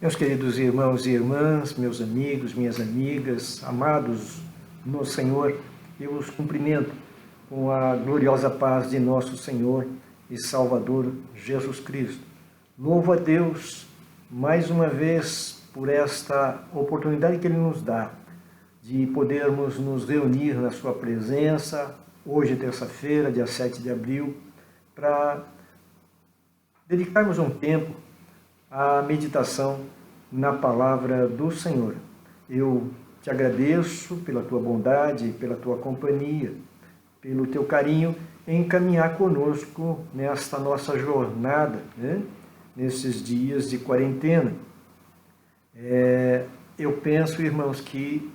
Meus queridos irmãos e irmãs, meus amigos, minhas amigas, amados no Senhor, eu os cumprimento com a gloriosa paz de nosso Senhor e Salvador Jesus Cristo. Louvo a Deus mais uma vez por esta oportunidade que Ele nos dá de podermos nos reunir na Sua presença, hoje terça-feira, dia 7 de abril, para dedicarmos um tempo à meditação na palavra do Senhor. Eu te agradeço pela tua bondade, pela tua companhia, pelo teu carinho em caminhar conosco nesta nossa jornada, nesses dias de quarentena. Eu penso, irmãos, que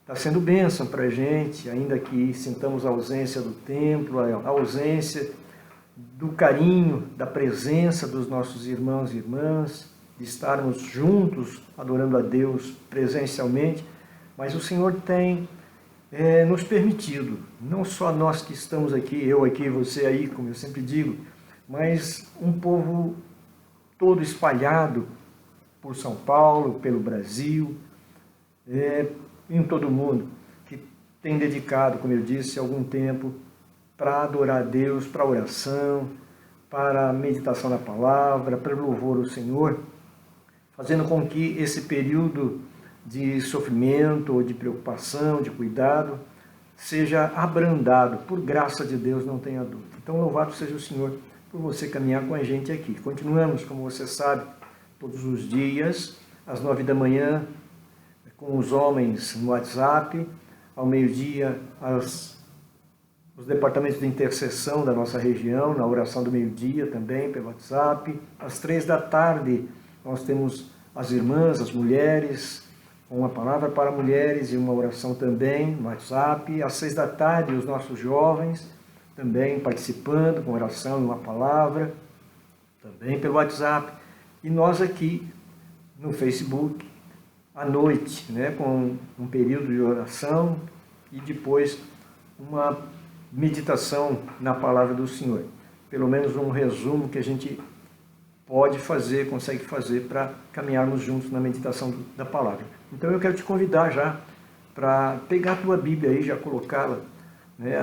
está sendo bênção para a gente, ainda que sintamos a ausência do templo, a ausência do carinho, da presença dos nossos irmãos e irmãs, de estarmos juntos adorando a Deus presencialmente, mas o Senhor tem nos permitido, não só nós que estamos aqui, eu aqui, você aí, como eu sempre digo, mas um povo todo espalhado por São Paulo, pelo Brasil, em todo o mundo, que tem dedicado, como eu disse, algum tempo para adorar a Deus, para a oração, para a meditação na palavra, para o louvor ao Senhor, fazendo com que esse período de sofrimento ou de preocupação, de cuidado, seja abrandado, por graça de Deus, não tenha dúvida. Então, louvado seja o Senhor por você caminhar com a gente aqui. Continuamos, como você sabe, todos os dias, às 9 da manhã, com os homens no WhatsApp, ao meio-dia, os departamentos de intercessão da nossa região, na oração do meio-dia também, pelo WhatsApp. Às 3 da tarde, nós temos as irmãs, as mulheres, uma palavra para mulheres e uma oração também no WhatsApp. Às 6 da tarde, os nossos jovens também participando com oração e uma palavra, também pelo WhatsApp. E nós aqui no Facebook, à noite, com um período de oração e depois uma meditação na palavra do Senhor. Pelo menos um resumo que a gente pode fazer, consegue fazer para caminharmos juntos na meditação da palavra. Então eu quero te convidar já para pegar a tua Bíblia aí, já colocá-la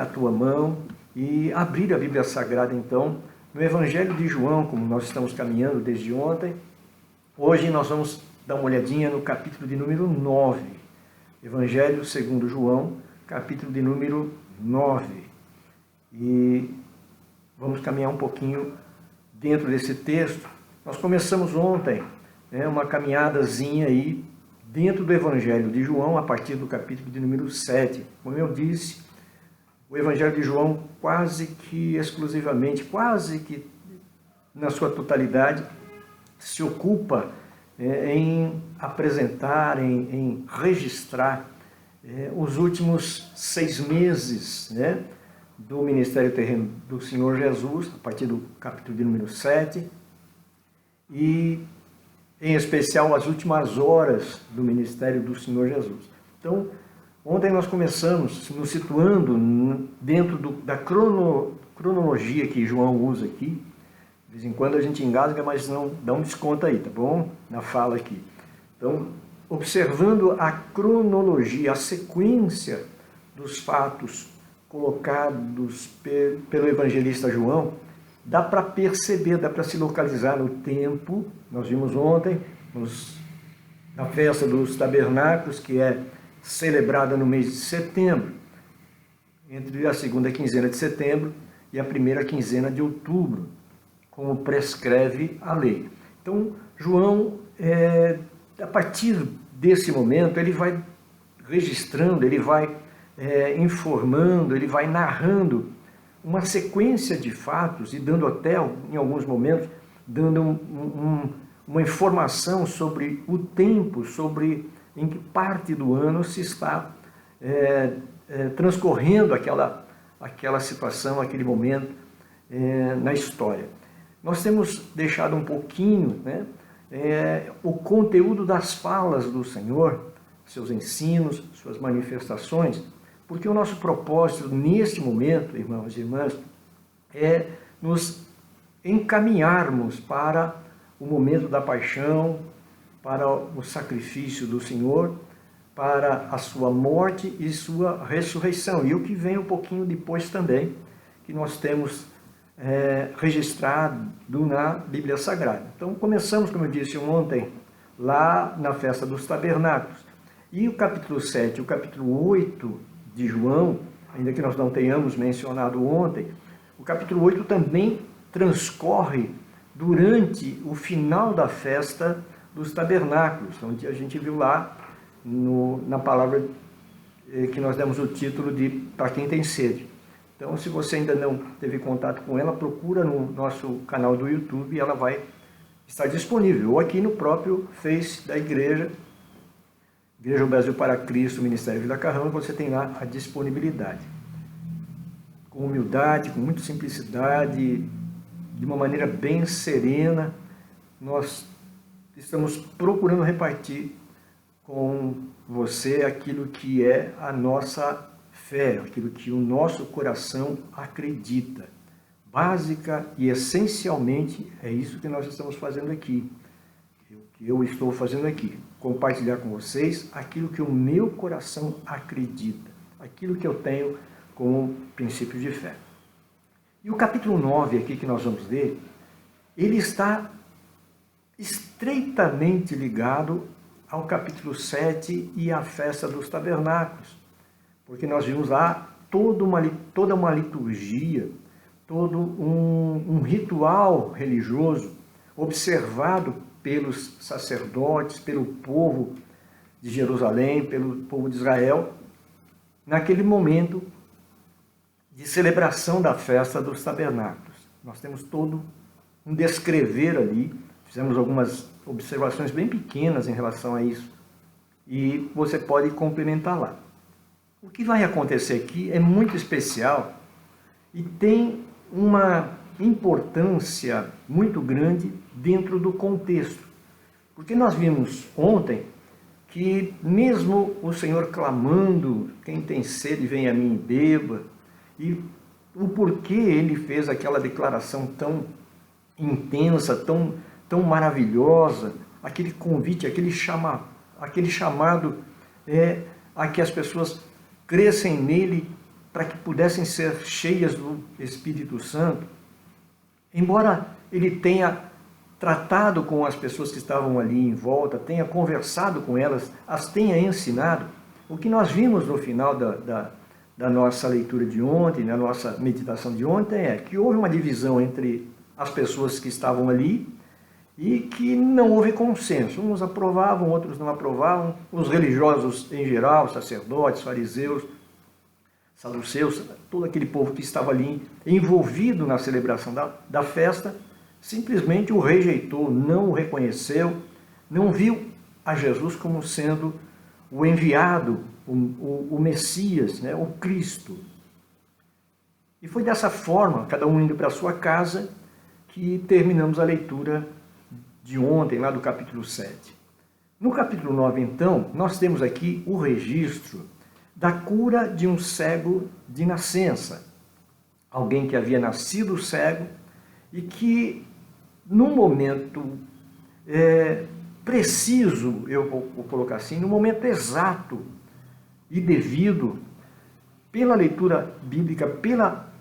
à tua mão e abrir a Bíblia Sagrada então no Evangelho de João, como nós estamos caminhando desde ontem. Hoje nós vamos dar uma olhadinha no capítulo de número 9. Evangelho segundo João, capítulo de número 9. E vamos caminhar um pouquinho dentro desse texto. Nós começamos ontem uma caminhadazinha aí dentro do Evangelho de João, a partir do capítulo de número 7. Como eu disse, o Evangelho de João quase que exclusivamente, quase que na sua totalidade, se ocupa em apresentar, em registrar os últimos 6 meses do ministério terreno do Senhor Jesus, a partir do capítulo de número 7, e em especial as últimas horas do ministério do Senhor Jesus. Então, ontem nós começamos nos situando dentro da cronologia que João usa aqui. De vez em quando a gente engasga, mas não dá um desconto aí, tá bom? Na fala aqui. Então, observando a cronologia, a sequência dos fatos colocados pelo evangelista João, dá para perceber, dá para se localizar no tempo. Nós vimos ontem, na festa dos tabernáculos, que é celebrada no mês de setembro, entre a segunda quinzena de setembro e a primeira quinzena de outubro, como prescreve a lei. Então, João, a partir desse momento, ele vai registrando, ele vai informando, ele vai narrando uma sequência de fatos e dando até, em alguns momentos, dando uma informação sobre o tempo, sobre em que parte do ano se está transcorrendo aquela situação, aquele momento na história. Nós temos deixado um pouquinho o conteúdo das falas do Senhor, seus ensinos, suas manifestações, porque o nosso propósito neste momento, irmãos e irmãs, é nos encaminharmos para o momento da paixão, para o sacrifício do Senhor, para a sua morte e sua ressurreição. E o que vem um pouquinho depois também, que nós temos registrado na Bíblia Sagrada. Então começamos, como eu disse ontem, lá na festa dos tabernáculos. E o capítulo 7 e o capítulo 8 de João, ainda que nós não tenhamos mencionado ontem, o capítulo 8 também transcorre durante o final da festa dos tabernáculos, onde a gente viu lá na palavra que nós demos o título de Para Quem Tem Sede. Então, se você ainda não teve contato com ela, procura no nosso canal do YouTube e ela vai estar disponível, ou aqui no próprio Face da Igreja Brasil para Cristo, Ministério Vila Carrão, você tem lá a disponibilidade. Com humildade, com muita simplicidade, de uma maneira bem serena, nós estamos procurando repartir com você aquilo que é a nossa fé, aquilo que o nosso coração acredita. Básica e essencialmente é isso que nós estamos fazendo aqui, o que eu estou fazendo aqui, compartilhar com vocês aquilo que o meu coração acredita, aquilo que eu tenho como princípio de fé. E o capítulo 9 aqui que nós vamos ler, ele está estreitamente ligado ao capítulo 7 e à festa dos tabernáculos, porque nós vimos lá toda uma liturgia, todo um ritual religioso observado pelos sacerdotes, pelo povo de Jerusalém, pelo povo de Israel, naquele momento de celebração da festa dos tabernáculos. Nós temos todo um descrever ali, fizemos algumas observações bem pequenas em relação a isso, e você pode complementar lá. O que vai acontecer aqui é muito especial e tem uma importância muito grande dentro do contexto. Porque nós vimos ontem que mesmo o Senhor clamando, quem tem sede vem a mim e beba, e o porquê ele fez aquela declaração tão intensa, tão maravilhosa, aquele convite, aquele chamado a que as pessoas crescem nele para que pudessem ser cheias do Espírito Santo. Embora ele tenha tratado com as pessoas que estavam ali em volta, tenha conversado com elas, as tenha ensinado, o que nós vimos no final da nossa leitura de ontem, na nossa meditação de ontem, é que houve uma divisão entre as pessoas que estavam ali e que não houve consenso. Uns aprovavam, outros não aprovavam, os religiosos em geral, sacerdotes, fariseus, saduceus, todo aquele povo que estava ali envolvido na celebração da festa, simplesmente o rejeitou, não o reconheceu, não viu a Jesus como sendo o enviado, o Messias, né, o Cristo. E foi dessa forma, cada um indo para a sua casa, que terminamos a leitura de ontem, lá do capítulo 7. No capítulo 9, então, nós temos aqui o registro da cura de um cego de nascença. Alguém que havia nascido cego e que, num momento preciso, eu vou colocar assim, no momento exato e devido, pela leitura bíblica, pela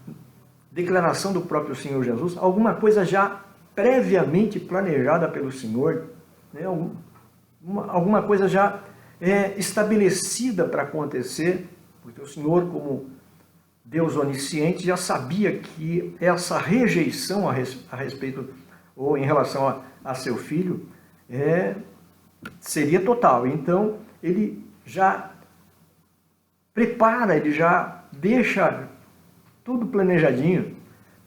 declaração do próprio Senhor Jesus, alguma coisa já previamente planejada pelo Senhor, né? Alguma coisa já estabelecida para acontecer, porque o Senhor, como Deus onisciente, já sabia que essa rejeição a respeito, ou em relação a seu filho, seria total. Então, ele já prepara, ele já deixa tudo planejadinho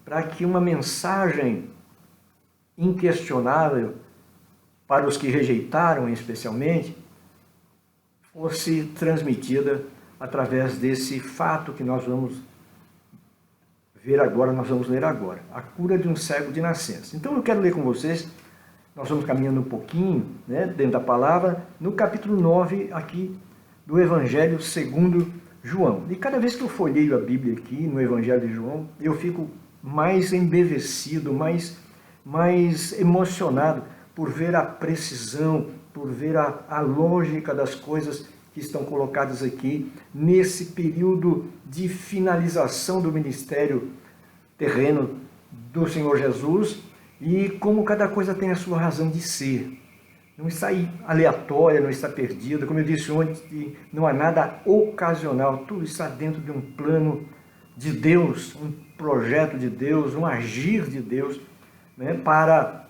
para que uma mensagem inquestionável para os que rejeitaram, especialmente, fosse transmitida através desse fato que nós vamos ver agora, nós vamos ler agora, a cura de um cego de nascença. Então eu quero ler com vocês, nós vamos caminhando um pouquinho, né, dentro da palavra, no capítulo 9 aqui do Evangelho segundo João. E cada vez que eu folheio a Bíblia aqui no Evangelho de João, eu fico mais embevecido, mais emocionado, por ver a precisão, por ver a lógica das coisas que estão colocadas aqui, nesse período de finalização do ministério terreno do Senhor Jesus, e como cada coisa tem a sua razão de ser. Não está aí aleatória, não está perdida. Como eu disse ontem, não há nada ocasional. Tudo está dentro de um plano de Deus, um projeto de Deus, um agir de Deus, né, para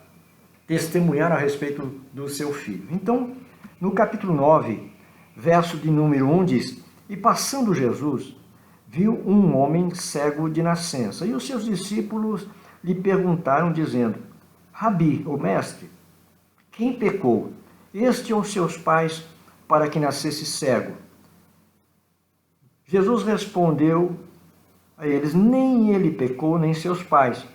testemunhar a respeito do seu Filho. Então, no capítulo 9, verso de número 1 diz: E passando Jesus, viu um homem cego de nascença. E os seus discípulos lhe perguntaram, dizendo: Rabi, ou mestre, quem pecou, este ou seus pais, para que nascesse cego? Jesus respondeu a eles: Nem ele pecou, nem seus pais,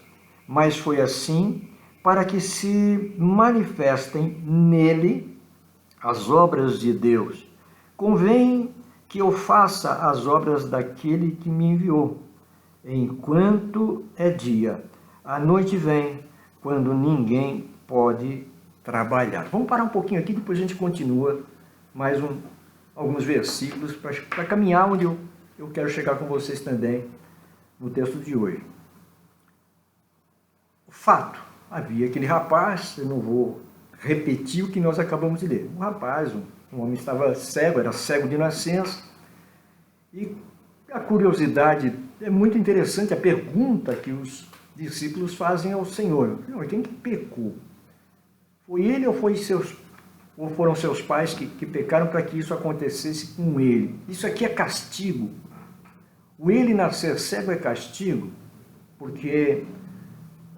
mas foi assim para que se manifestem nele as obras de Deus. Convém que eu faça as obras daquele que me enviou, enquanto é dia. A noite vem, quando ninguém pode trabalhar. Vamos parar um pouquinho aqui, depois a gente continua mais alguns versículos para caminhar onde eu quero chegar com vocês também no texto de hoje. O fato, havia aquele rapaz, eu não vou repetir o que nós acabamos de ler. Um rapaz, um homem estava cego, era cego de nascença, e a curiosidade é muito interessante, a pergunta que os discípulos fazem ao Senhor: quem que pecou? Foi ele ou foram seus pais que pecaram para que isso acontecesse com ele? Isso aqui é castigo. O ele nascer cego é castigo, porque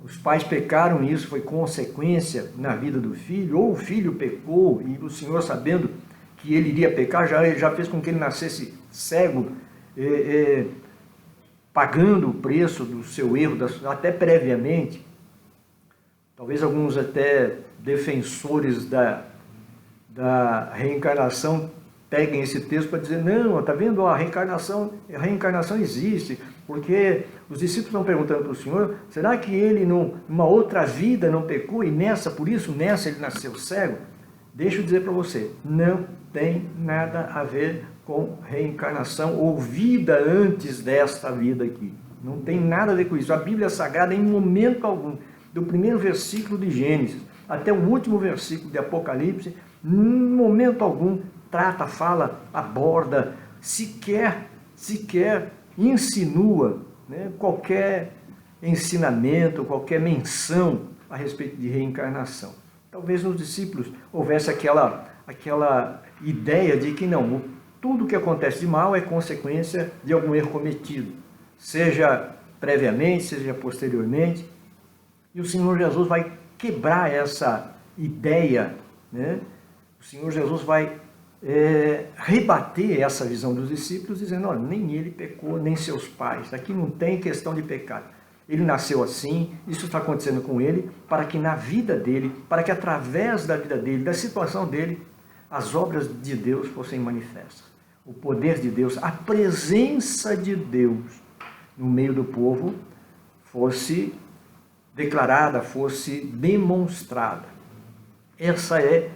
os pais pecaram e isso foi consequência na vida do filho, ou o filho pecou e o Senhor, sabendo que ele iria pecar, já fez com que ele nascesse cego, pagando o preço do seu erro, até previamente. Talvez alguns até defensores da reencarnação peguem esse texto para dizer: não, está vendo, a reencarnação existe, porque os discípulos estão perguntando para o Senhor: será que ele numa outra vida não pecou e por isso nessa ele nasceu cego? Deixa eu dizer para você, não tem nada a ver com reencarnação ou vida antes desta vida aqui. Não tem nada a ver com isso. A Bíblia Sagrada, em momento algum, do primeiro versículo de Gênesis até o último versículo de Apocalipse, em momento algum trata, fala, aborda, sequer insinua, né, qualquer ensinamento, qualquer menção a respeito de reencarnação. Talvez nos discípulos houvesse aquela ideia de que não, tudo que acontece de mal é consequência de algum erro cometido, seja previamente, seja posteriormente. E o Senhor Jesus vai quebrar essa ideia, né? O Senhor Jesus vai rebater essa visão dos discípulos, dizendo: olha, nem ele pecou, nem seus pais. Aqui não tem questão de pecado. Ele nasceu assim, isso está acontecendo com ele, para que na vida dele, para que através da vida dele, da situação dele, as obras de Deus fossem manifestas. O poder de Deus, a presença de Deus no meio do povo fosse declarada, fosse demonstrada. Essa é,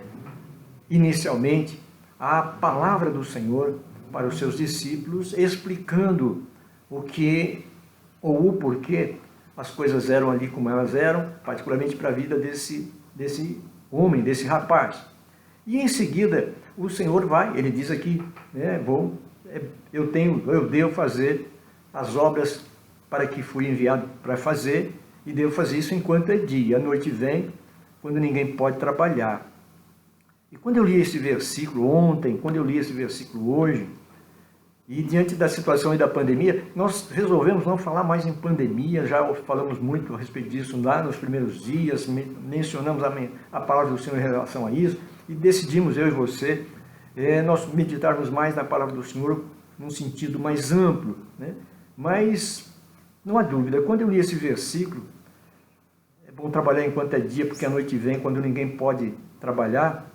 inicialmente, a palavra do Senhor para os seus discípulos, explicando o que ou o porquê as coisas eram ali como elas eram, particularmente para a vida desse homem, desse rapaz. E em seguida, o Senhor ele diz aqui, eu devo fazer as obras para que fui enviado para fazer, e devo fazer isso enquanto é dia. A noite vem, quando ninguém pode trabalhar. E quando eu li esse versículo ontem, quando eu li esse versículo hoje, e diante da situação e da pandemia, nós resolvemos não falar mais em pandemia, já falamos muito a respeito disso lá nos primeiros dias, mencionamos a palavra do Senhor em relação a isso, e decidimos, eu e você, nós meditarmos mais na palavra do Senhor num sentido mais amplo, né? Mas não há dúvida, quando eu li esse versículo, é bom trabalhar enquanto é dia, porque a noite vem, quando ninguém pode trabalhar,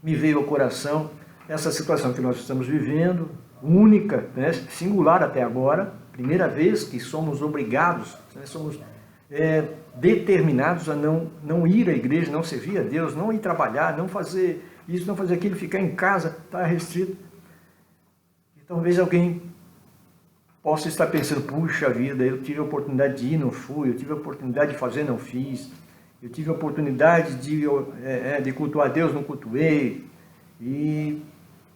me veio ao coração essa situação que nós estamos vivendo, única, né, singular até agora, primeira vez que somos obrigados, né, somos determinados a não ir à igreja, não servir a Deus, não ir trabalhar, não fazer isso, não fazer aquilo, ficar em casa, está restrito. E talvez alguém possa estar pensando, puxa vida, eu tive a oportunidade de ir, não fui, eu tive a oportunidade de fazer, não fiz, eu tive a oportunidade de cultuar a Deus, não cultuei, e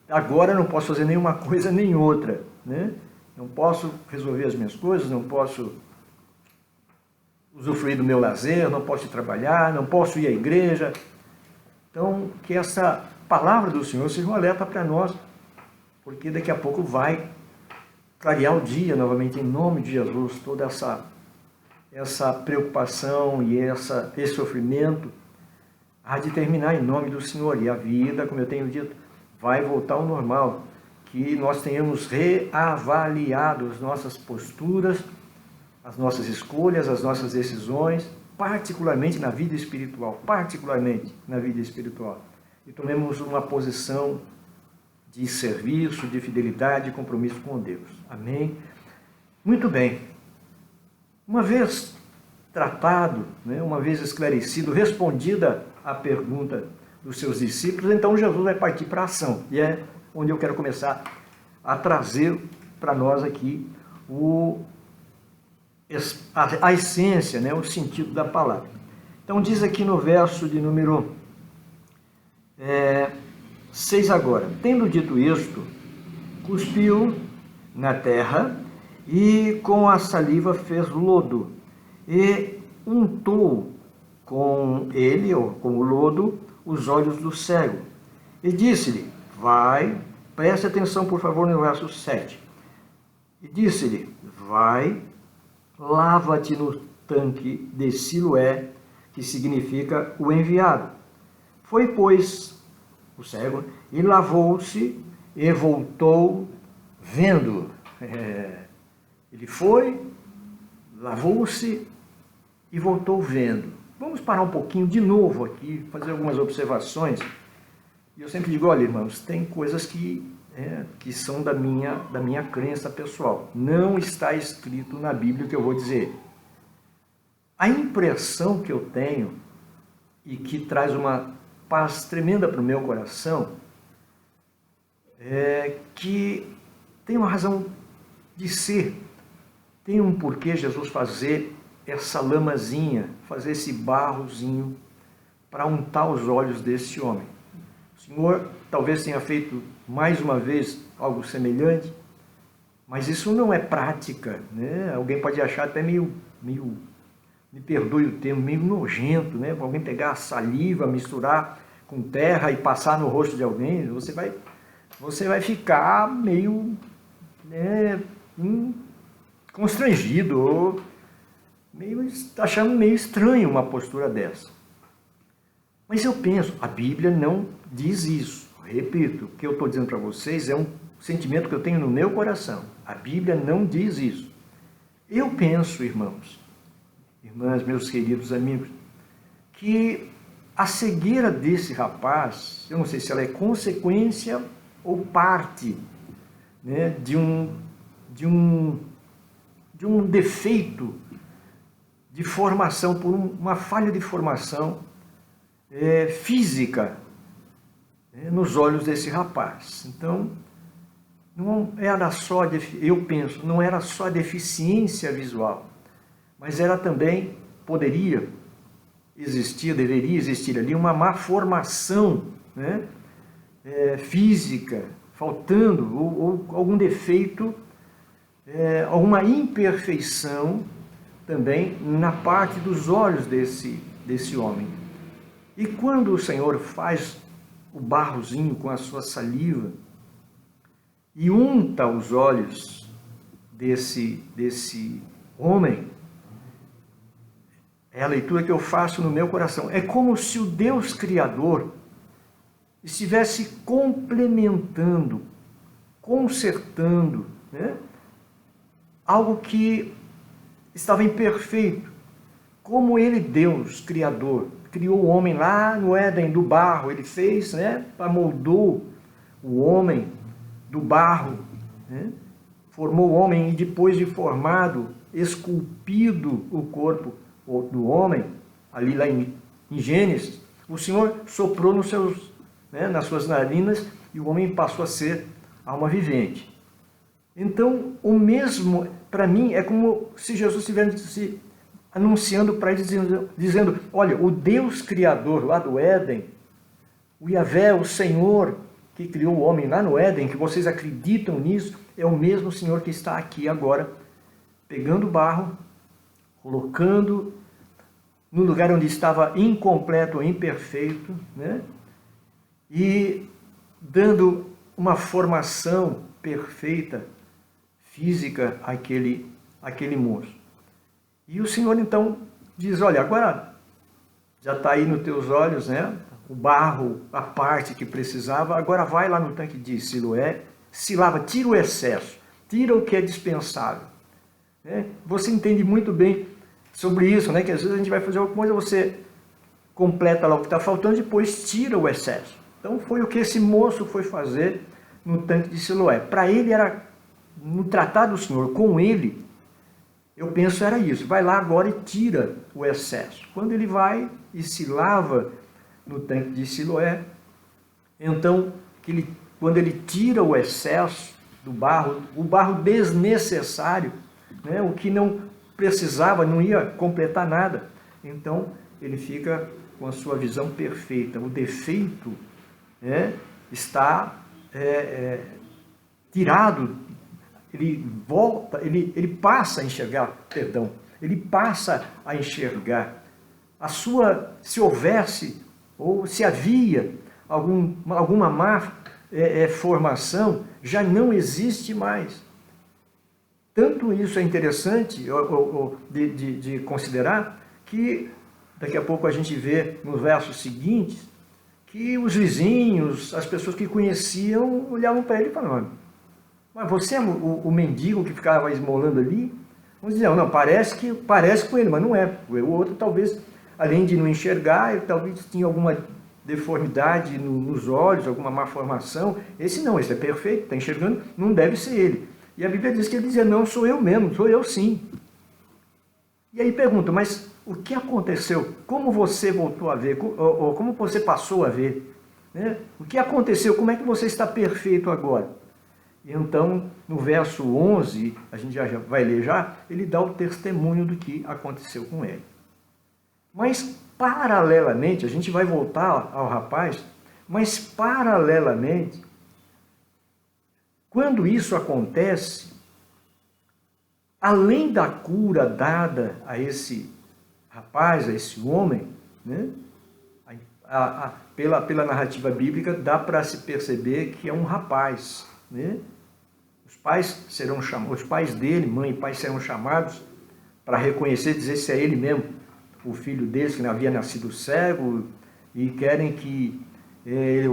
agora não posso fazer nenhuma coisa nem outra, né? Não posso resolver as minhas coisas, não posso usufruir do meu lazer, não posso ir trabalhar, não posso ir à igreja. Então, que essa palavra do Senhor seja um alerta para nós, porque daqui a pouco vai clarear o dia novamente, em nome de Jesus, toda essa preocupação e esse sofrimento há de terminar em nome do Senhor. E a vida, como eu tenho dito, vai voltar ao normal. Que nós tenhamos reavaliado as nossas posturas, as nossas escolhas, as nossas decisões, particularmente na vida espiritual, e tomemos uma posição de serviço, de fidelidade e compromisso com Deus. Amém? Muito bem. Uma vez tratado, né, uma vez esclarecido, respondida a pergunta dos seus discípulos, então Jesus vai partir para a ação. E é onde eu quero começar a trazer para nós aqui a essência, né, o sentido da palavra. Então diz aqui no verso de número 6 agora: tendo dito isto, cuspiu na terra e com a saliva fez lodo e untou com ele, ou com o lodo, os olhos do cego. E disse-lhe, vai, preste atenção por favor no verso 7. E disse-lhe, vai, lava-te no tanque de Siloé, que significa o enviado. Foi, pois, o cego, e lavou-se e voltou vendo. Ele foi, lavou-se e voltou vendo. Vamos parar um pouquinho de novo aqui, fazer algumas observações. E eu sempre digo, olha, irmãos, tem coisas que são da minha crença pessoal. Não está escrito na Bíblia o que eu vou dizer. A impressão que eu tenho, e que traz uma paz tremenda para o meu coração, é que tem uma razão de ser, tem um porquê Jesus fazer essa lamazinha, fazer esse barrozinho para untar os olhos desse homem. O Senhor talvez tenha feito mais uma vez algo semelhante, mas isso não é prática, né? Alguém pode achar até meio, me perdoe o termo, meio nojento, né? Alguém pegar a saliva, misturar com terra e passar no rosto de alguém, você vai ficar meio, né, constrangido, ou achando meio estranho uma postura dessa. Mas eu penso, a Bíblia não diz isso. Repito, o que eu estou dizendo para vocês é um sentimento que eu tenho no meu coração. A Bíblia não diz isso. Eu penso, irmãos, irmãs, meus queridos amigos, que a cegueira desse rapaz, eu não sei se ela é consequência ou parte, né, de um defeito de formação, por uma falha de formação física nos olhos desse rapaz. Então, não era só, eu penso, não era só deficiência visual, mas era também, poderia existir, deveria existir ali uma má formação, né, física, faltando, ou algum defeito, alguma imperfeição também na parte dos olhos desse homem. E quando o Senhor faz o barrozinho com a sua saliva e unta os olhos desse homem, é a leitura que eu faço no meu coração. É como se o Deus Criador estivesse complementando, consertando, né, algo que estava imperfeito. Como ele, Deus Criador, criou o homem lá no Éden do barro, ele fez, né, moldou o homem do barro, né, formou o homem e depois de formado, esculpido o corpo, ou do homem, ali lá em Gênesis, o Senhor soprou nas suas narinas e o homem passou a ser alma vivente. Então, o mesmo, para mim, é como se Jesus estivesse anunciando para eles, dizendo, olha, o Deus Criador lá do Éden, o Yahvé, o Senhor que criou o homem lá no Éden, que vocês acreditam nisso, é o mesmo Senhor que está aqui agora, pegando barro, colocando no lugar onde estava incompleto ou imperfeito, né? E dando uma formação perfeita, física, àquele moço. E o Senhor então diz, olha, agora já está aí nos teus olhos, né? O barro, a parte que precisava, agora vai lá no tanque de Siloé, se lava, tira o excesso, tira o que é dispensável. Né? Você entende muito bem sobre isso, né? Que às vezes a gente vai fazer alguma coisa, você completa lá o que está faltando, depois tira o excesso. Então foi o que esse moço foi fazer no tanque de Siloé. Para ele era, no tratado do Senhor com ele, eu penso era isso, vai lá agora e tira o excesso. Quando ele vai e se lava no tanque de Siloé, então quando ele tira o excesso do barro, o barro desnecessário, né, o que não precisava, não ia completar nada, então ele fica com a sua visão perfeita. O defeito, né, está tirado, ele volta, ele passa a enxergar, ele passa a enxergar. Se houvesse, ou se havia alguma má formação, já não existe mais. Tanto isso é interessante de considerar, que daqui a pouco a gente vê nos versos seguintes, que os vizinhos, as pessoas que conheciam, olhavam para ele e falavam, mas você é o mendigo que ficava esmolando ali? Vamos dizer, não, parece com ele, mas não é. O outro talvez, além de não enxergar, ele talvez tinha alguma deformidade nos olhos, alguma má formação. Esse não, esse é perfeito, está enxergando, não deve ser ele. E a Bíblia diz que ele dizia, não, sou eu mesmo, sou eu sim. E aí pergunta, mas o que aconteceu? Como você voltou a ver? Ou como você passou a ver? Né? O que aconteceu? Como é que você está perfeito agora? Então, no verso 11, a gente já vai ler já, ele dá o testemunho do que aconteceu com ele. Mas, paralelamente, a gente vai voltar ao rapaz, mas paralelamente, quando isso acontece, além da cura dada a esse rapaz, a esse homem, né, pela narrativa bíblica, dá para se perceber que é um rapaz, né? Os pais dele, mãe e pai, serão chamados para reconhecer, dizer se é ele mesmo, o filho deles, que havia nascido cego, e querem que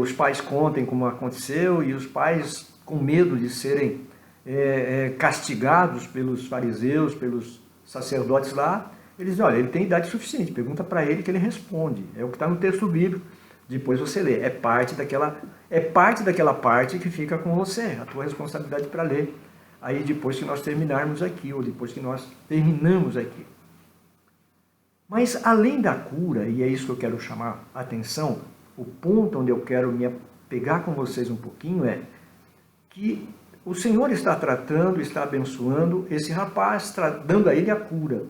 os pais contem como aconteceu, e os pais, com medo de serem castigados pelos fariseus, pelos sacerdotes lá, eles dizem, olha, ele tem idade suficiente, pergunta para ele que ele responde. É o que está no texto bíblico. Depois você lê. É parte daquela parte que fica com você, a tua responsabilidade para ler. Aí depois que nós terminarmos aqui, ou depois que nós terminamos aqui. Mas além da cura, e é isso que eu quero chamar a atenção, o ponto onde eu quero me pegar com vocês um pouquinho é que o Senhor está tratando, está abençoando esse rapaz, dando a ele a cura,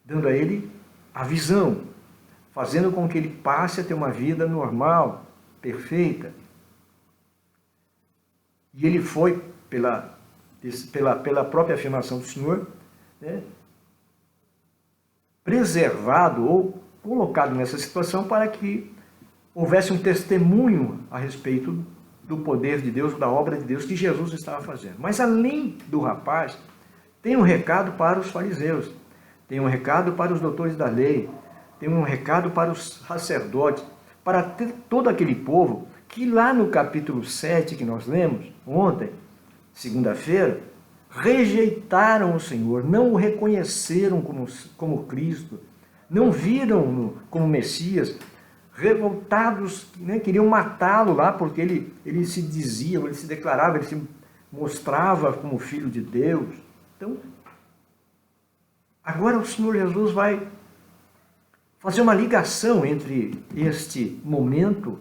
dando a ele a visão, fazendo com que ele passe a ter uma vida normal, perfeita. E ele foi, pela própria afirmação do Senhor, né, preservado ou colocado nessa situação para que houvesse um testemunho a respeito do poder de Deus, da obra de Deus que Jesus estava fazendo. Mas além do rapaz, tem um recado para os fariseus, tem um recado para os doutores da lei, tem um recado para os sacerdotes, para todo aquele povo que lá no capítulo 7 que nós lemos ontem, segunda-feira, rejeitaram o Senhor, não o reconheceram como Cristo, não viram-no como Messias, revoltados, né, queriam matá-lo lá porque ele se dizia, ele se declarava, ele se mostrava como filho de Deus. Então, agora o Senhor Jesus vai fazer uma ligação entre este momento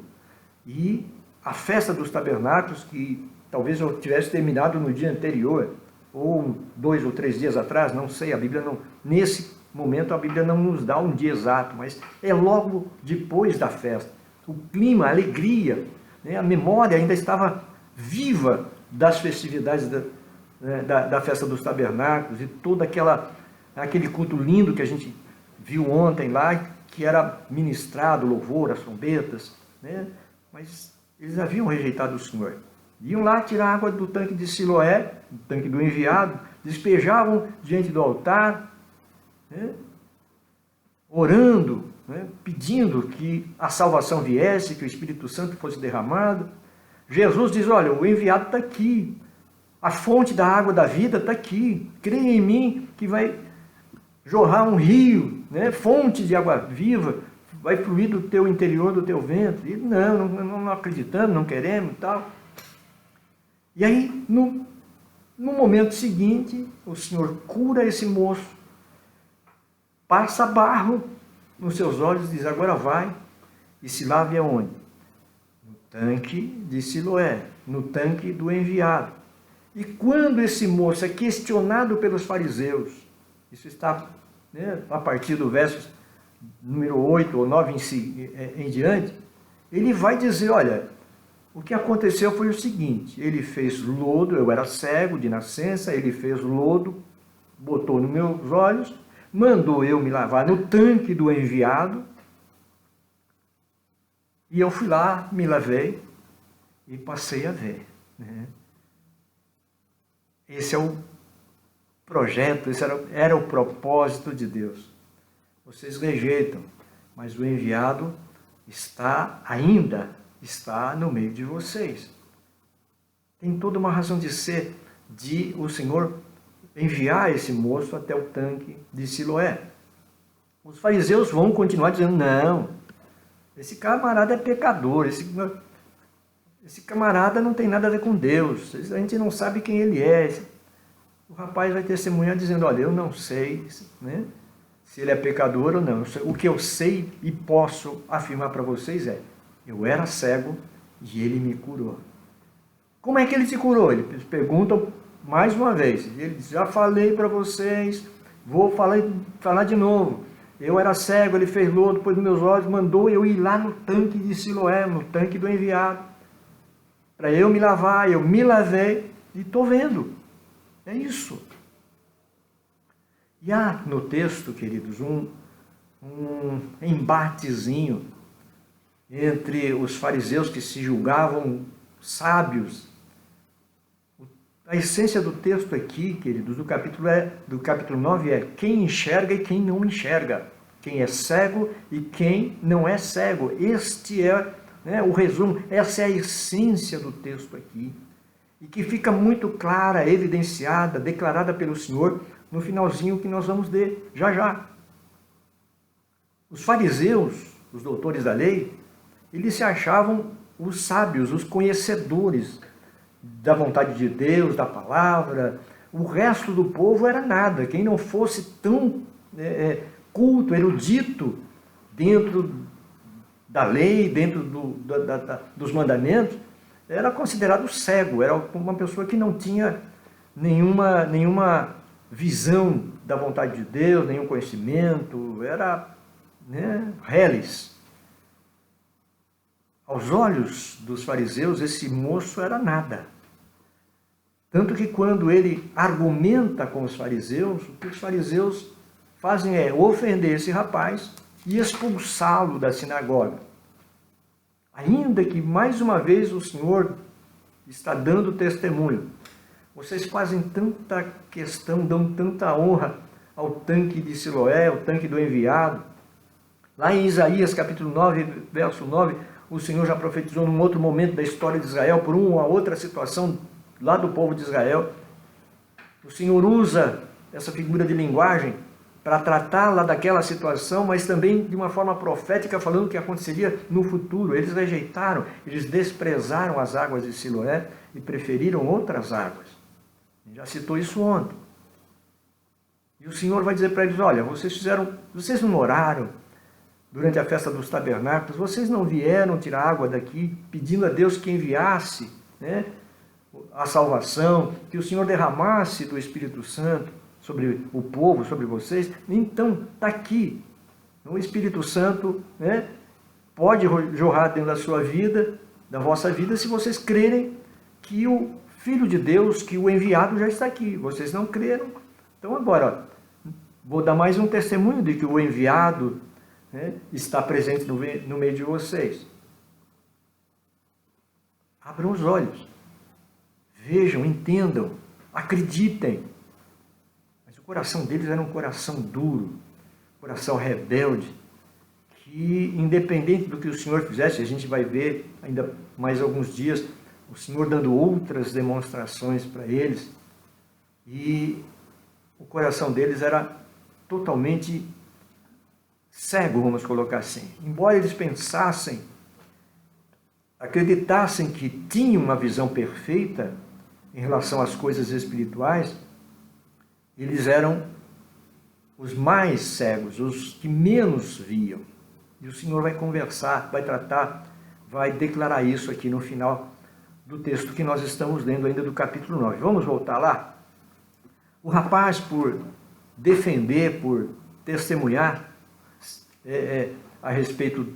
e a festa dos tabernáculos, que talvez eu tivesse terminado no dia anterior, ou 2 ou 3 dias atrás, não sei, a Bíblia não, nesse momento a Bíblia não nos dá um dia exato, mas é logo depois da festa. O clima, a alegria, né, a memória ainda estava viva das festividades da festa dos tabernáculos e todo aquele culto lindo que a gente viu ontem lá, que era ministrado, louvor, as trombetas, né? Mas eles haviam rejeitado o Senhor. Iam lá tirar água do tanque de Siloé, do tanque do enviado, despejavam diante do altar, né? Orando, né? Pedindo que a salvação viesse, que o Espírito Santo fosse derramado. Jesus diz, olha, o enviado está aqui, a fonte da água da vida está aqui, creia em mim que vai jorrar um rio, né? Fonte de água viva, vai fluir do teu interior, do teu ventre. E não acreditamos, não queremos e tal. E aí, no momento seguinte, o Senhor cura esse moço, passa barro nos seus olhos e diz, agora vai e se lave aonde? No tanque de Siloé, no tanque do enviado. E quando esse moço é questionado pelos fariseus, isso está, né, a partir do verso número 8 ou 9 em diante, ele vai dizer, olha, o que aconteceu foi o seguinte, ele fez lodo, eu era cego de nascença, ele fez lodo, botou nos meus olhos, mandou eu me lavar no tanque do enviado, e eu fui lá, me lavei e passei a ver, né? Esse é o projeto, esse era o propósito de Deus. Vocês rejeitam, mas o enviado ainda está no meio de vocês. Tem toda uma razão de ser de o Senhor enviar esse moço até o tanque de Siloé. Os fariseus vão continuar dizendo, não, esse camarada é pecador, esse camarada não tem nada a ver com Deus, a gente não sabe quem ele é. O rapaz vai testemunhar dizendo, olha, eu não sei, né, se ele é pecador ou não. O que eu sei e posso afirmar para vocês é, eu era cego e ele me curou. Como é que ele te curou? Eles perguntam mais uma vez. Ele diz, já falei para vocês, vou falar de novo. Eu era cego, ele fez lodo, pôs nos meus olhos, mandou eu ir lá no tanque de Siloé, no tanque do enviado, para eu me lavar. Eu me lavei e estou vendo. É isso. E há no texto, queridos, um embatezinho entre os fariseus que se julgavam sábios. A essência do texto aqui, queridos, do capítulo 9 é quem enxerga e quem não enxerga. Quem é cego e quem não é cego. Este é, né, o resumo, essa é a essência do texto aqui. E que fica muito clara, evidenciada, declarada pelo Senhor no finalzinho que nós vamos ler já já. Os fariseus, os doutores da lei, eles se achavam os sábios, os conhecedores da vontade de Deus, da palavra. O resto do povo era nada. Quem não fosse tão culto, erudito, dentro da lei, dentro dos mandamentos, era considerado cego, era uma pessoa que não tinha nenhuma visão da vontade de Deus, nenhum conhecimento, era, né, reles. Aos olhos dos fariseus, esse moço era nada. Tanto que quando ele argumenta com os fariseus, o que os fariseus fazem é ofender esse rapaz e expulsá-lo da sinagoga. Ainda que, mais uma vez, o Senhor está dando testemunho. Vocês fazem tanta questão, dão tanta honra ao tanque de Siloé, ao tanque do enviado. Lá em Isaías, capítulo 9, verso 9, o Senhor já profetizou num outro momento da história de Israel, por uma outra situação lá do povo de Israel. O Senhor usa essa figura de linguagem para tratá-la daquela situação, mas também de uma forma profética, falando o que aconteceria no futuro. Eles rejeitaram, eles desprezaram as águas de Siloé e preferiram outras águas. A gente já citou isso ontem. E o Senhor vai dizer para eles, olha, vocês não oraram, durante a festa dos tabernáculos, vocês não vieram tirar água daqui, pedindo a Deus que enviasse, né, a salvação, que o Senhor derramasse do Espírito Santo sobre o povo, sobre vocês? Então, está aqui. O Espírito Santo, né, pode jorrar dentro da sua vida, da vossa vida, se vocês crerem que o Filho de Deus, que o enviado já está aqui. Vocês não creram. Então agora, vou dar mais um testemunho de que o enviado, né, está presente no meio de vocês. Abram os olhos. Vejam, entendam, acreditem. Mas o coração deles era um coração duro, coração rebelde, que independente do que o Senhor fizesse, a gente vai ver ainda mais alguns dias, o Senhor dando outras demonstrações para eles, e o coração deles era totalmente cego, vamos colocar assim. Embora eles pensassem, acreditassem que tinham uma visão perfeita em relação às coisas espirituais, eles eram os mais cegos, os que menos viam. E o Senhor vai conversar, vai tratar, vai declarar isso aqui no final do texto que nós estamos lendo ainda do capítulo 9. Vamos voltar lá? O rapaz, por defender, por testemunhar a respeito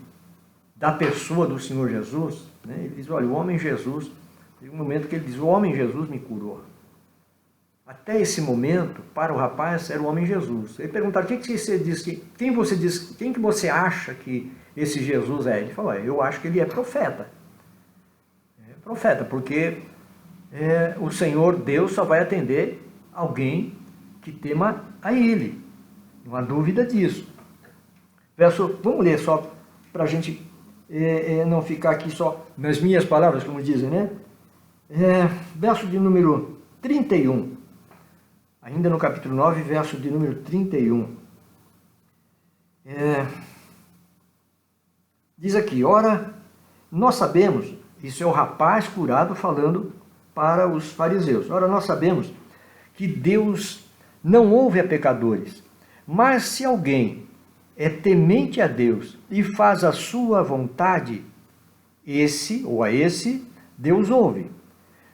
da pessoa do Senhor Jesus, né, ele diz, olha, o homem Jesus, tem um momento que ele diz, o homem Jesus me curou. Até esse momento, para o rapaz, era o homem Jesus. Ele perguntaram, o que você diz, quem que você acha que esse Jesus é? Ele falou, eu acho que ele é profeta. É profeta, porque o Senhor Deus só vai atender alguém que tema a Ele. Não há dúvida disso. Vamos ler só para a gente não ficar aqui só nas minhas palavras, como dizem, né? Verso de número 31. Ainda no capítulo 9, verso de número 31. Diz aqui, ora, nós sabemos, isso é o rapaz curado falando para os fariseus, ora, nós sabemos que Deus não ouve a pecadores, mas se alguém é temente a Deus e faz a sua vontade, a esse, Deus ouve.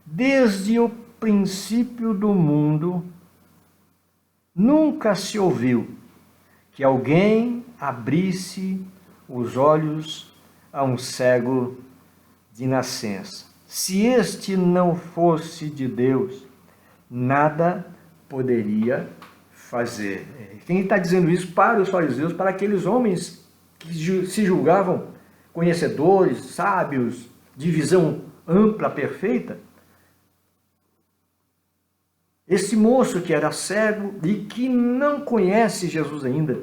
Desde o princípio do mundo, nunca se ouviu que alguém abrisse os olhos a um cego de nascença. Se este não fosse de Deus, nada poderia fazer. Quem está dizendo isso para os fariseus, para aqueles homens que se julgavam conhecedores, sábios, de visão ampla, perfeita? Esse moço que era cego e que não conhece Jesus ainda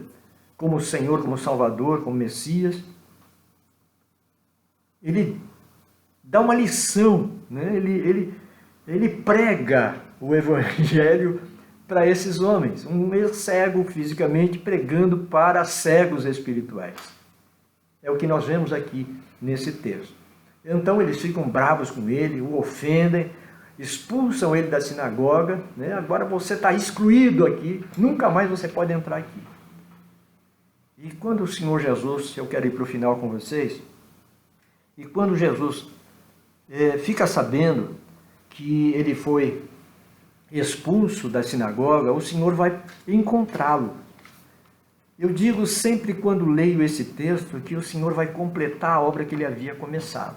como Senhor, como Salvador, como Messias, ele dá uma lição, né? Ele prega o Evangelho para esses homens, um cego fisicamente pregando para cegos espirituais. É o que nós vemos aqui nesse texto. Então eles ficam bravos com ele, o ofendem, expulsam ele da sinagoga, né? Agora você está excluído aqui, nunca mais você pode entrar aqui. E quando o Senhor Jesus, eu quero ir para o final com vocês, e quando Jesus fica sabendo que ele foi expulso da sinagoga, o Senhor vai encontrá-lo. Eu digo sempre quando leio esse texto que o Senhor vai completar a obra que ele havia começado.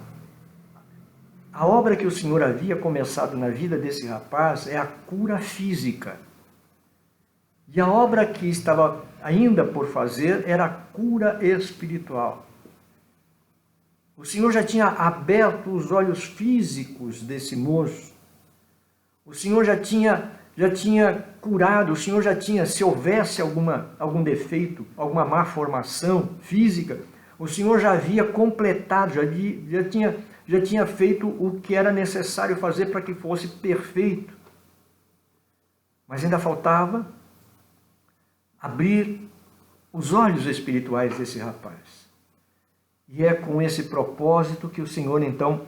A obra que o Senhor havia começado na vida desse rapaz é a cura física. E a obra que estava ainda por fazer era a cura espiritual. O Senhor já tinha aberto os olhos físicos desse moço. O Senhor já tinha curado, o Senhor já tinha, se houvesse algum defeito, alguma má formação física, o Senhor já havia completado, já tinha feito o que era necessário fazer para que fosse perfeito. Mas ainda faltava abrir os olhos espirituais desse rapaz. E é com esse propósito que o Senhor, então,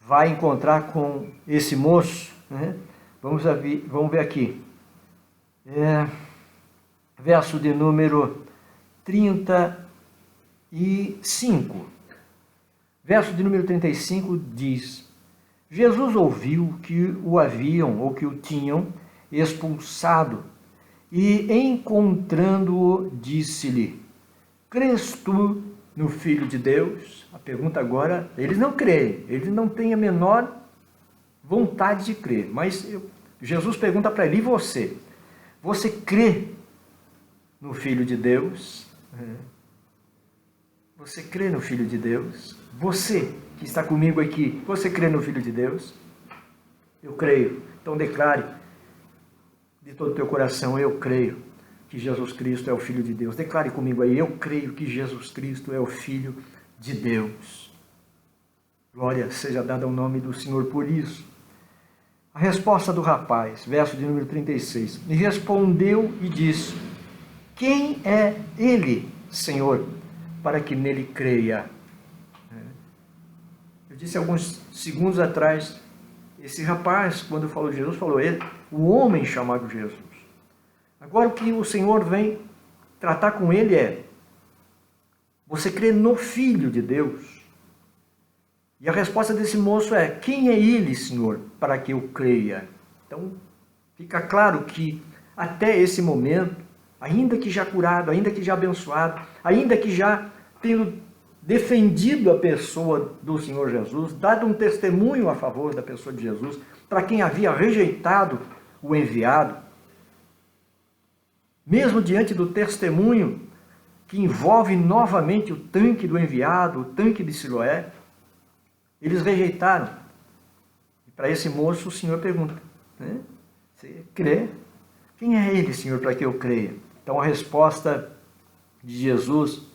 vai encontrar com esse moço, né? Vamos ver aqui. Verso de número 35. Verso de número 35 diz: Jesus ouviu que o haviam, ou que o tinham, expulsado, e encontrando-o, disse-lhe: crês tu no Filho de Deus? A pergunta agora, eles não creem, eles não têm a menor vontade de crer, mas Jesus pergunta para ele: e você? Você crê no Filho de Deus? Você crê no Filho de Deus? Você que está comigo aqui, você crê no Filho de Deus? Eu creio. Então declare de todo o teu coração: eu creio que Jesus Cristo é o Filho de Deus. Declare comigo aí: eu creio que Jesus Cristo é o Filho de Deus. Glória seja dada ao nome do Senhor por isso. A resposta do rapaz, verso de número 36. E respondeu e disse: quem é ele, Senhor, para que nele creia? Eu disse alguns segundos atrás, esse rapaz, quando falou de Jesus, falou ele, o homem chamado Jesus. Agora o que o Senhor vem tratar com ele é: você crê no Filho de Deus? E a resposta desse moço é: quem é ele, Senhor, para que eu creia? Então, fica claro que até esse momento, ainda que já curado, ainda que já abençoado, ainda que já tendo defendido a pessoa do Senhor Jesus, dado um testemunho a favor da pessoa de Jesus, para quem havia rejeitado o enviado, mesmo diante do testemunho que envolve novamente o tanque do enviado, o tanque de Siloé, eles rejeitaram. E para esse moço o Senhor pergunta: você crê? Quem é ele, Senhor, para que eu creia? Então a resposta de Jesus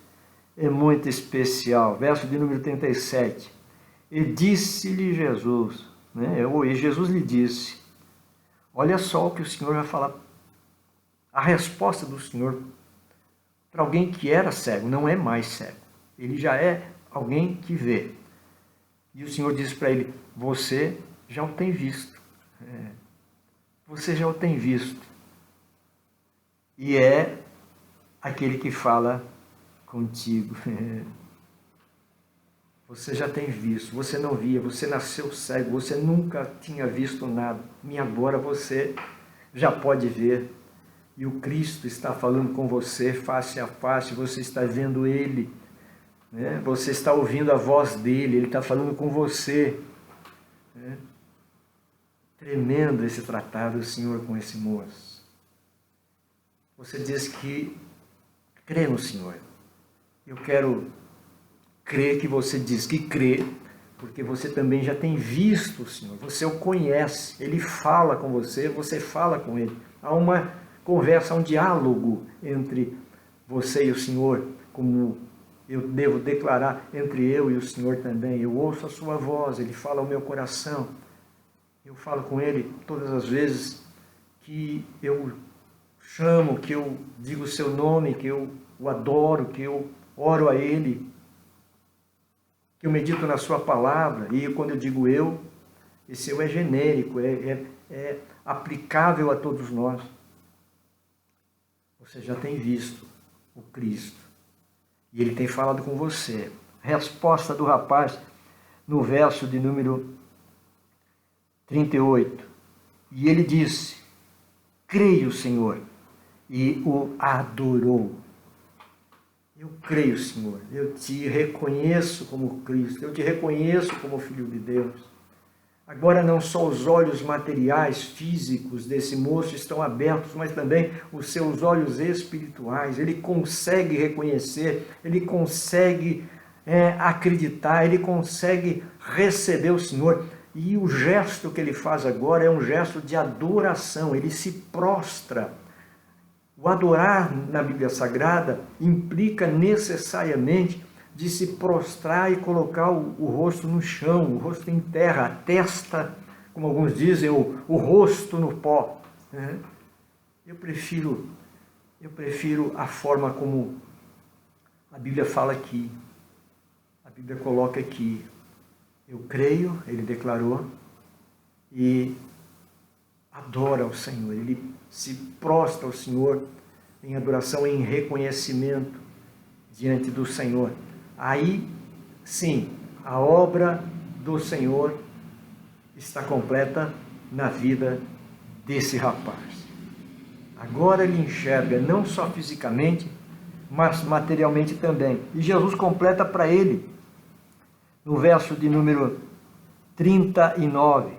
é muito especial. Verso de número 37. E disse-lhe Jesus, e Jesus lhe disse: olha só o que o Senhor vai falar. A resposta do Senhor para alguém que era cego, não é mais cego. Ele já é alguém que vê. E o Senhor disse para ele: você já o tem visto. Você já o tem visto. E é aquele que fala contigo. Você já tem visto, você não via, você nasceu cego, você nunca tinha visto nada. E agora você já pode ver. E o Cristo está falando com você face a face, você está vendo Ele. Você está ouvindo a voz dele, ele está falando com você. Tremendo esse tratado do Senhor com esse moço. Você diz que crê no Senhor. Eu quero crer que você diz que crê, porque você também já tem visto o Senhor. Você o conhece, ele fala com você, você fala com ele. Há uma conversa, um diálogo entre você e o Senhor, como eu devo declarar entre eu e o Senhor também. Eu ouço a sua voz, ele fala ao meu coração. Eu falo com ele todas as vezes que eu chamo, que eu digo o seu nome, que eu o adoro, que eu oro a ele, que eu medito na sua palavra. E quando eu digo eu, esse eu é genérico, é aplicável a todos nós. Você já tem visto o Cristo. E ele tem falado com você. Resposta do rapaz no verso de número 38. E ele disse: creio, Senhor. E o adorou. Eu creio, Senhor. Eu te reconheço como Cristo. Eu te reconheço como Filho de Deus. Agora não só os olhos materiais, físicos desse moço estão abertos, mas também os seus olhos espirituais. Ele consegue reconhecer, ele consegue acreditar, ele consegue receber o Senhor. E o gesto que ele faz agora é um gesto de adoração, ele se prostra. O adorar na Bíblia Sagrada implica necessariamente de se prostrar e colocar o rosto no chão, o rosto em terra, a testa, como alguns dizem, o rosto no pó. Eu prefiro a forma como a Bíblia fala aqui. A Bíblia coloca aqui: eu creio, ele declarou, e adora ao Senhor. Ele se prostra ao Senhor em adoração, em reconhecimento. diante do Senhor. Aí, sim, a obra do Senhor está completa na vida desse rapaz. Agora ele enxerga não só fisicamente, mas materialmente também. E Jesus completa para ele, no verso de número 39.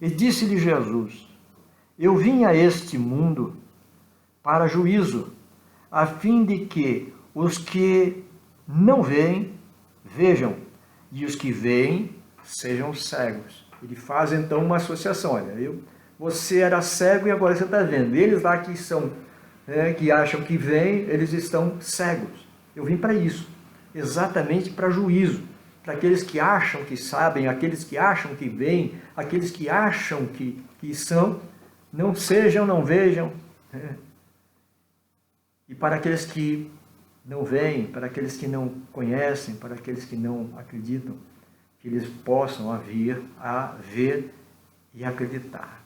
E disse-lhe Jesus: eu vim a este mundo para juízo, a fim de que os que não veem, vejam, e os que veem, sejam cegos. Ele faz então uma associação. Olha, você era cego e agora você está vendo. Eles lá que são, que acham que veem, eles estão cegos. Eu vim para isso, exatamente para juízo. Para aqueles que acham que sabem, aqueles que acham que veem, aqueles que acham que são, não sejam, não vejam. E para aqueles que não veem, para aqueles que não conhecem, para aqueles que não acreditam, que eles possam vir a ver e acreditar.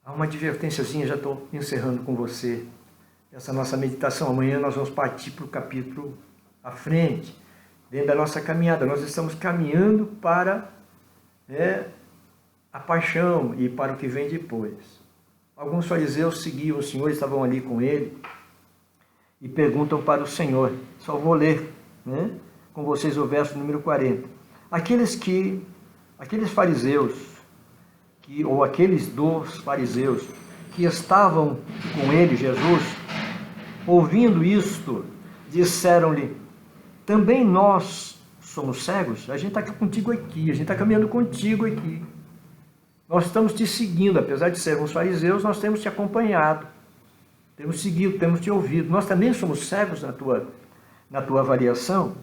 Há uma advertênciazinha, já estou encerrando com você essa nossa meditação. Amanhã nós vamos partir para o capítulo à frente, dentro da nossa caminhada. Nós estamos caminhando para a paixão e para o que vem depois. Alguns fariseus seguiam o Senhor, estavam ali com ele, e perguntam para o Senhor. Só vou ler com vocês o verso número 40. Aqueles fariseus, ou aqueles dos fariseus que estavam com ele, Jesus, ouvindo isto, disseram-lhe: também nós somos cegos? A gente está contigo aqui, a gente está caminhando contigo aqui. Nós estamos te seguindo, apesar de sermos fariseus, nós temos te acompanhado, temos seguido, temos te ouvido. Nós também somos cegos na tua avaliação?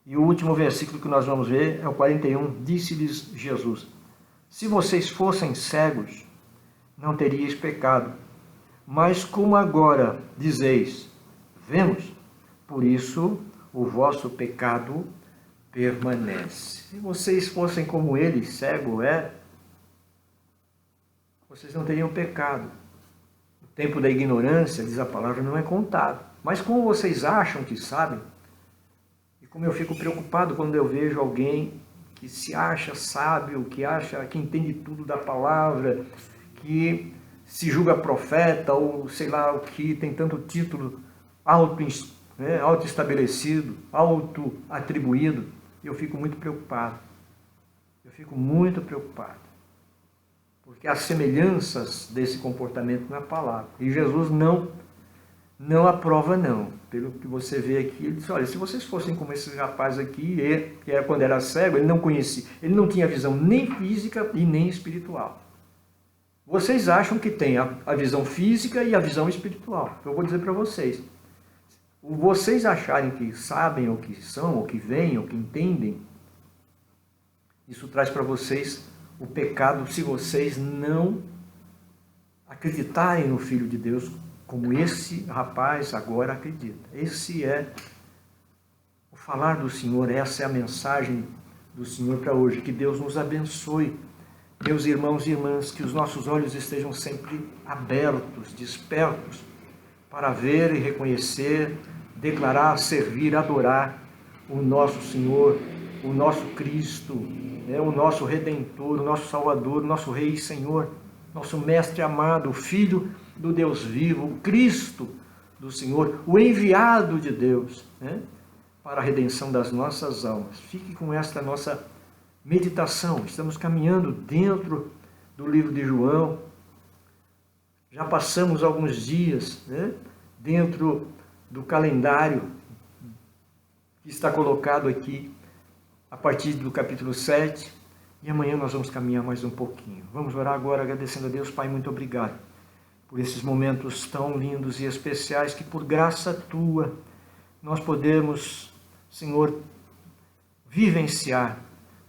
E o último versículo que nós vamos ver é o 41. Disse-lhes Jesus: se vocês fossem cegos, não teríeis pecado. Mas como agora dizeis, vemos, por isso o vosso pecado permanece. Se vocês fossem como ele, cego vocês não teriam pecado. O tempo da ignorância, diz a palavra, não é contado. Mas como vocês acham que sabem, e como eu fico preocupado quando eu vejo alguém que se acha sábio, que acha que entende tudo da palavra, que se julga profeta, ou sei lá o que, tem tanto título auto-estabelecido, auto-atribuído, eu fico muito preocupado. Eu fico muito preocupado. Porque há semelhanças desse comportamento na palavra. E Jesus não aprova, não. Pelo que você vê aqui, ele diz: olha, se vocês fossem como esse rapaz aqui, que era quando era cego, ele não conhecia, ele não tinha visão nem física e nem espiritual. Vocês acham que tem a visão física e a visão espiritual. Eu vou dizer para vocês. Vocês acharem que sabem o que são, o que veem, o que entendem, isso traz para vocês o pecado se vocês não acreditarem no Filho de Deus como esse rapaz agora acredita. Esse é o falar do Senhor, essa é a mensagem do Senhor para hoje. Que Deus nos abençoe, meus irmãos e irmãs, que os nossos olhos estejam sempre abertos, despertos, para ver e reconhecer, declarar, servir, adorar o nosso Senhor, o nosso Cristo, o nosso Redentor, o nosso Salvador, o nosso Rei e Senhor, nosso Mestre amado, o Filho do Deus vivo, o Cristo do Senhor, o enviado de Deus, para a redenção das nossas almas. Fique com esta nossa meditação. Estamos caminhando dentro do livro de João. Já passamos alguns dias dentro do calendário que está colocado aqui a partir do capítulo 7, e amanhã nós vamos caminhar mais um pouquinho. Vamos orar agora agradecendo a Deus. Pai, muito obrigado por esses momentos tão lindos e especiais que por graça Tua nós podemos, Senhor, vivenciar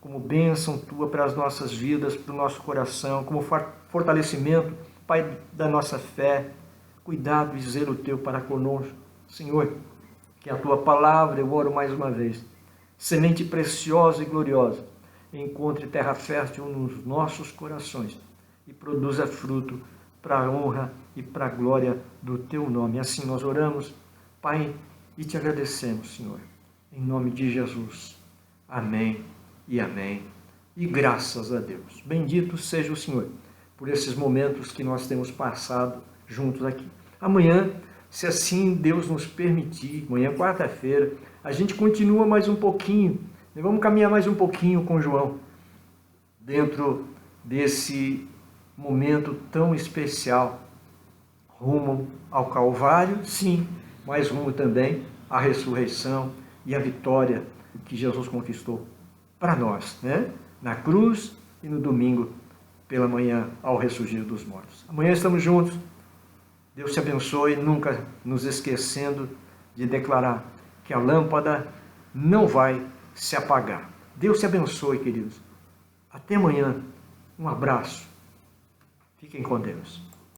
como bênção Tua para as nossas vidas, para o nosso coração, como fortalecimento, Pai, da nossa fé, cuidado e zelo Teu para conosco. Senhor, que a Tua palavra, eu oro mais uma vez, semente preciosa e gloriosa, encontre terra fértil nos nossos corações e produza fruto para a honra e para a glória do Teu nome. Assim nós oramos Pai, e te agradecemos, Senhor, em nome de Jesus. Amém e amém. E graças a Deus. Bendito seja o Senhor por esses momentos que nós temos passado juntos aqui. Amanhã, se assim Deus nos permitir, amanhã, quarta-feira, a gente continua mais um pouquinho, vamos caminhar mais um pouquinho com João, dentro desse momento tão especial, rumo ao Calvário, sim, mas rumo também à ressurreição e à vitória que Jesus conquistou para nós, né? Na cruz e no domingo pela manhã ao ressurgir dos mortos. Amanhã estamos juntos. Deus te abençoe, nunca nos esquecendo de declarar que a lâmpada não vai se apagar. Deus te abençoe, queridos. Até amanhã. Um abraço. Fiquem com Deus.